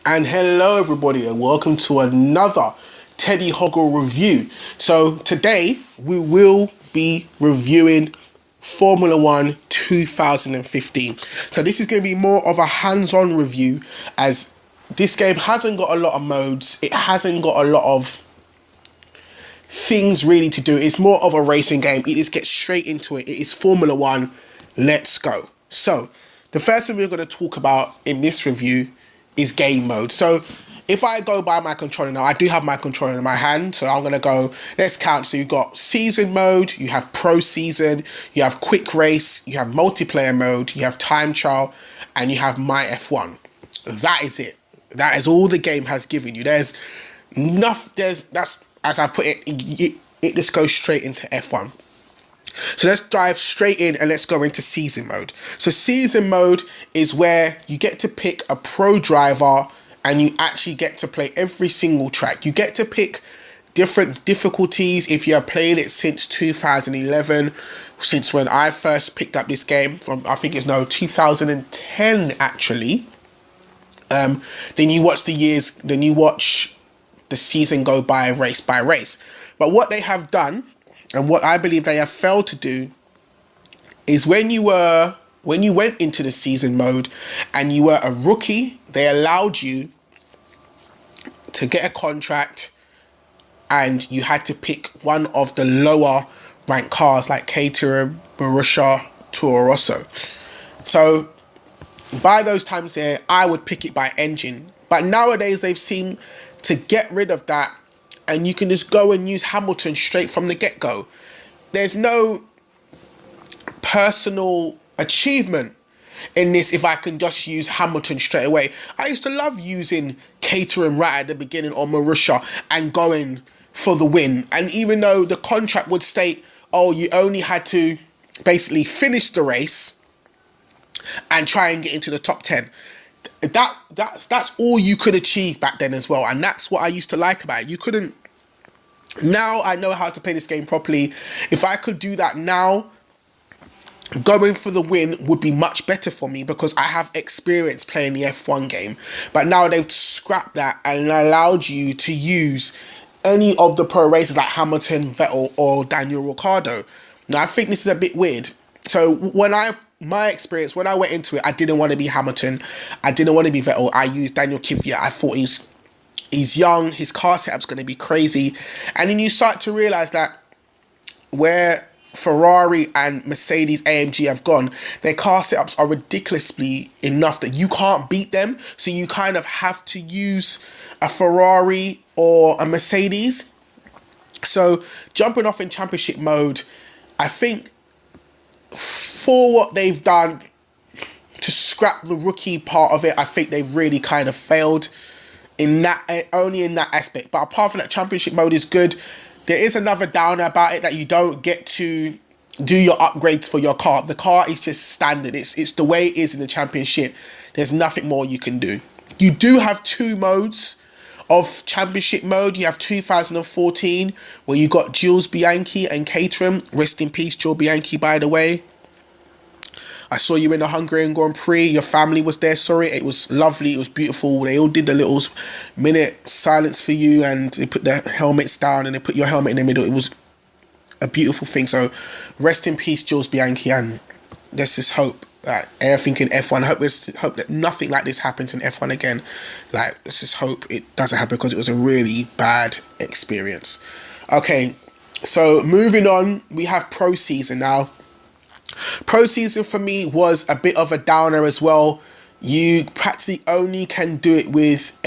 And hello everybody and welcome to another Teddy Hoggle review. So today we will be reviewing Formula 1 2015. So this is going to be more of a hands-on review, as this game hasn't got a lot of modes. It hasn't got a lot of things really to do. It's more of a racing game. It just gets straight into it. It is Formula 1. Let's go. So the first thing we're going to talk about in this review is game mode. So if I go by my controller now, I do have my controller in my hand, so I'm going to go, let's count. So you've got season mode, you have pro season, you have quick race, you have multiplayer mode, you have time trial, and you have my F1. That is it. That is all the game has given you. That's, as I've put it, it just goes straight into F1. So let's dive straight in and let's go into season mode. So season mode is where you get to pick a pro driver and you actually get to play every single track. You get to pick different difficulties if you're playing it since 2011, since when I first picked up this game from, I think it's 2010 actually. Then you watch the season go by race by race. But what they have done, and what I believe they have failed to do, is when you went into the season mode and you were a rookie, they allowed you to get a contract and you had to pick one of the lower ranked cars like Caterham, Marussia, Toro Rosso. So by those times there, I would pick it by engine. But nowadays they've seemed to get rid of that, and you can just go and use Hamilton straight from the get-go. There's no personal achievement in this if I can just use Hamilton straight away. I used to love using Caterham right at the beginning or Marussia and going for the win. And even though the contract would state, oh, you only had to basically finish the race and try and get into the top 10. That's all you could achieve back then as well. And that's what I used to like about it. You couldn't. Now I know how to play this game properly. If I could do that now, going for the win would be much better for me because I have experience playing the F1 game. But now they've scrapped that and allowed you to use any of the pro racers like Hamilton, Vettel or Daniel Ricciardo. Now I think this is a bit weird. So my experience, when I went into it, I didn't want to be Hamilton. I didn't want to be Vettel. I used Daniel Kvyat. I thought he's young, his car setup's going to be crazy. And then you start to realise that where Ferrari and Mercedes AMG have gone, their car setups are ridiculously enough that you can't beat them. So you kind of have to use a Ferrari or a Mercedes. So jumping off in championship mode, I think for what they've done to scrap the rookie part of it, I think they've really kind of failed in that, only in that aspect. But apart from that, championship mode is good. There is another downer about it, that you don't get to do your upgrades for your car. The car is just standard. It's the way it is in the championship. There's nothing more you can do. You do have two modes of championship mode. You have 2014 where you got Jules Bianchi and Caterham. Rest in peace, Jules Bianchi, by the way. I saw you in the Hungarian Grand Prix. Your family was there. Sorry, it was lovely. It was beautiful. They all did the little minute silence for you, and they put their helmets down and they put your helmet in the middle. It was a beautiful thing. So rest in peace, Jules Bianchi, and let's just hope that everything in F1, hope that nothing like this happens in F1 again. Like, let's just hope it doesn't happen, because it was a really bad experience. Okay, so moving on, we have Pro Season now. Pro Season for me was a bit of a downer as well. You practically only can do it with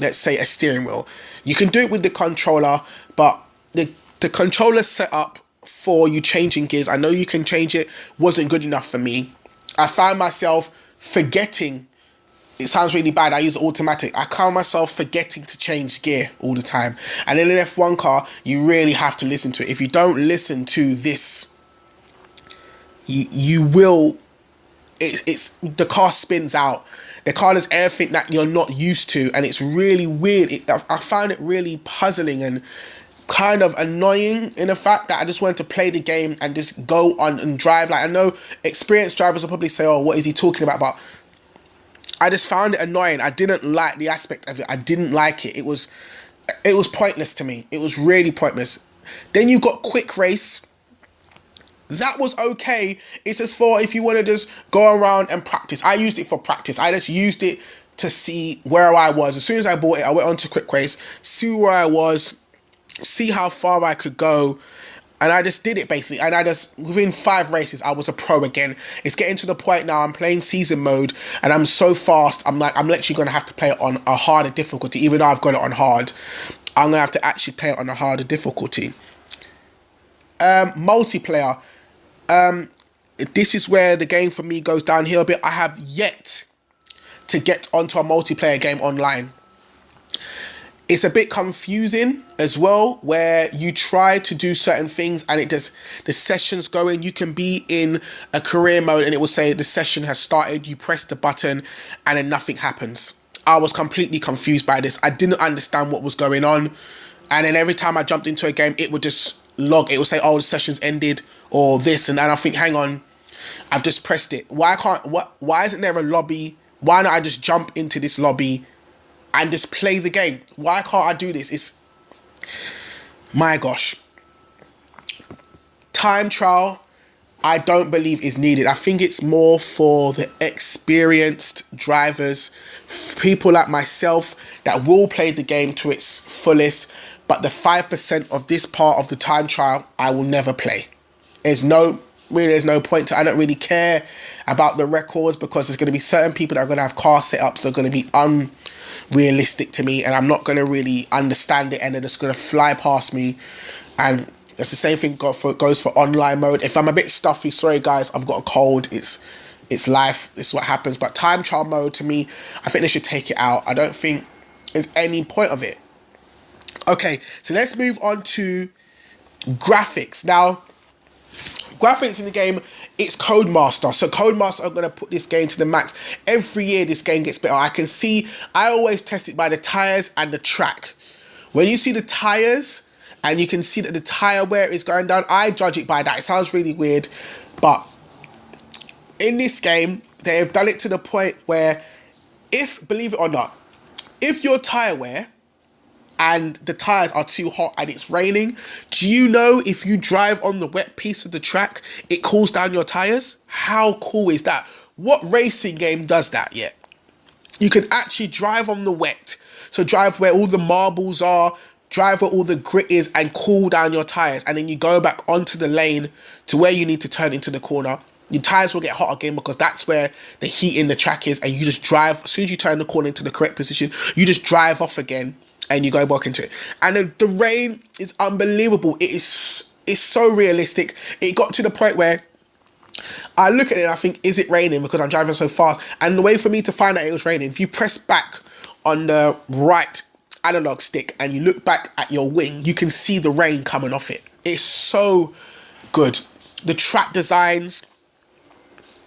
let's say a steering wheel. You can do it with the controller, but the controller setup for you changing gears, I know you can change it, wasn't good enough for me. I found myself forgetting, it sounds really bad, I use automatic. I found myself forgetting to change gear all the time. And in an F1 car, you really have to listen to it. If you don't listen to this, you will, it's the car spins out. The car does everything that you're not used to, and it's really weird. I found it really puzzling and kind of annoying in the fact that I just wanted to play the game and just go on and drive. Like, I know experienced drivers will probably say, oh, what is he talking about? But I just found it annoying. I didn't like the aspect of it. I didn't like it. It was pointless to me. It was really pointless. Then you got quick race. That was okay. It's just for if you want to just go around and practice. I used it for practice. I just used it to see where I was. As soon as I bought it, I went on to quick race, see where I was, see how far I could go. And I just did it basically. And within 5 races, I was a pro again. It's getting to the point now, I'm playing season mode and I'm so fast. I'm literally going to have to play it on a harder difficulty. Even though I've got it on hard, I'm going to have to actually play it on a harder difficulty. Multiplayer. This is where the game for me goes downhill a bit. I have yet to get onto a multiplayer game online. It's a bit confusing as well, where you try to do certain things and the session's going. You can be in a career mode and it will say the session has started. You press the button and then nothing happens. I was completely confused by this. I didn't understand what was going on. And then every time I jumped into a game, it would just log. It would say, oh, the session's ended or this. And I think, hang on, I've just pressed it. Why isn't there a lobby? Why not I just jump into this lobby and just play the game? Why can't I do this? It's, my gosh. Time trial, I don't believe is needed. I think it's more for the experienced drivers, people like myself that will play the game to its fullest, but the 5% of this part of the time trial, I will never play. There's no point to. I don't really care about the records, because there's going to be certain people that are going to have car setups that are going to be unrealistic to me, and I'm not going to really understand it, and they're just going to fly past me. And it's the same thing goes for online mode. If I'm a bit stuffy, sorry guys, I've got a cold. It's life. It's what happens. But time trial mode, to me, I think they should take it out. I don't think there's any point of it. Okay, so let's move on to graphics. Now, graphics in the game, it's Codemaster. So Codemaster are going to put this game to the max. Every year this game gets better. I always test it by the tires and the track. When you see the tires and you can see that the tire wear is going down, I judge it by that. It sounds really weird, but in this game, they have done it to the point where, believe it or not, if your tire wear and the tires are too hot and it's raining, do you know if you drive on the wet piece of the track, it cools down your tires? How cool is that? What racing game does that yet? You can actually drive on the wet. So drive where all the marbles are, drive where all the grit is, and cool down your tires. And then you go back onto the lane to where you need to turn into the corner. Your tires will get hot again, because that's where the heat in the track is. And you just drive, as soon as you turn the corner into the correct position, you just drive off again. And you go back into it. And the rain is unbelievable. It's so realistic. It got to the point where I look at it and I think, is it raining because I'm driving so fast? And the way for me to find out it was raining, if you press back on the right analog stick and you look back at your wing, you can see the rain coming off it. It's so good. The track designs,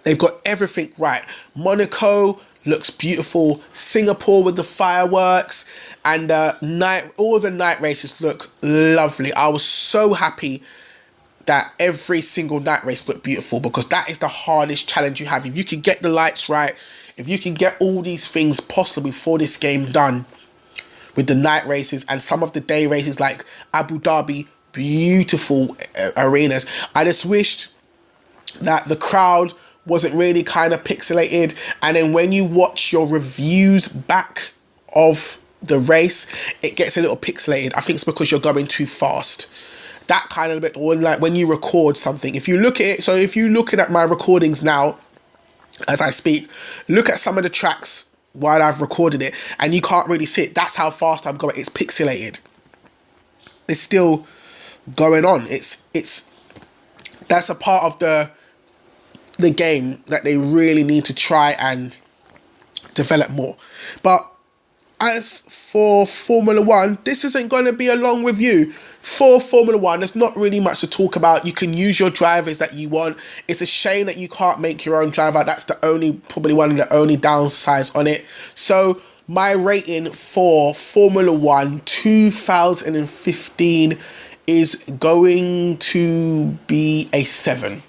they've got everything right. Monaco looks beautiful. Singapore with the fireworks. And all the night races look lovely. I was so happy that every single night race looked beautiful, because that is the hardest challenge you have. If you can get the lights right, if you can get all these things possible before this game done, with the night races and some of the day races like Abu Dhabi, beautiful arenas. I just wished that the crowd wasn't really kind of pixelated, and then when you watch your reviews back of the race, it gets a little pixelated. I think it's because you're going too fast. That kind of bit, or like when you record something, if you look at it, so if you're looking at my recordings now as I speak, look at some of the tracks while I've recorded it, and you can't really see it. That's how fast I'm going. It's pixelated. It's still going on. That's a part of the game that they really need to try and develop more. But as for Formula 1, this isn't going to be a long review. For Formula 1, there's not really much to talk about. You can use your drivers that you want. It's a shame that you can't make your own driver. That's probably one of the only downsides on it. So my rating for Formula 1 2015 is going to be a 7.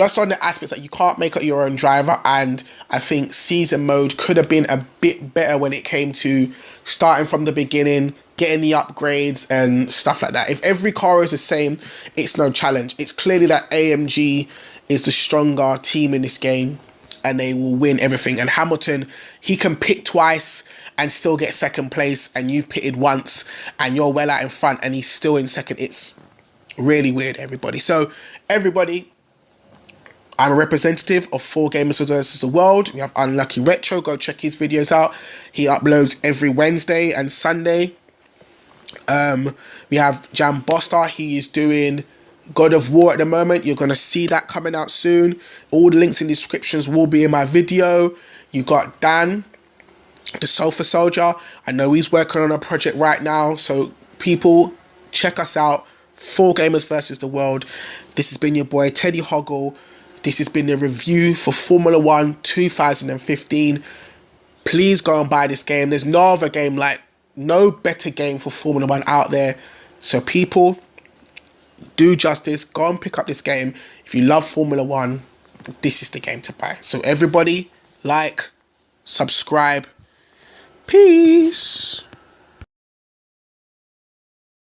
just on the aspects that you can't make up your own driver, and I think season mode could have been a bit better when it came to starting from the beginning, getting the upgrades and stuff like that. If every car is the same, it's no challenge. It's clearly that AMG is the stronger team in this game, and they will win everything. And Hamilton, he can pit twice and still get second place, and you've pitted once and you're well out in front and he's still in second. It's really weird, everybody. So everybody, I'm a representative of 4Gamers versus the World. We have Unlucky Retro. Go check his videos out. He uploads every Wednesday and Sunday. We have Jam Boster. He is doing God of War at the moment. You're going to see that coming out soon. All the links in the descriptions will be in my video. You got Dan, the Sofa Soldier. I know he's working on a project right now. So people, check us out. 4Gamers versus the World. This has been your boy Teddy Hoggle. This has been the review for Formula 1 2015. Please go and buy this game. There's no other game, like no better game for Formula 1 out there. So people, do justice. Go and pick up this game. If you love Formula 1, this is the game to buy. So everybody, like, subscribe. Peace.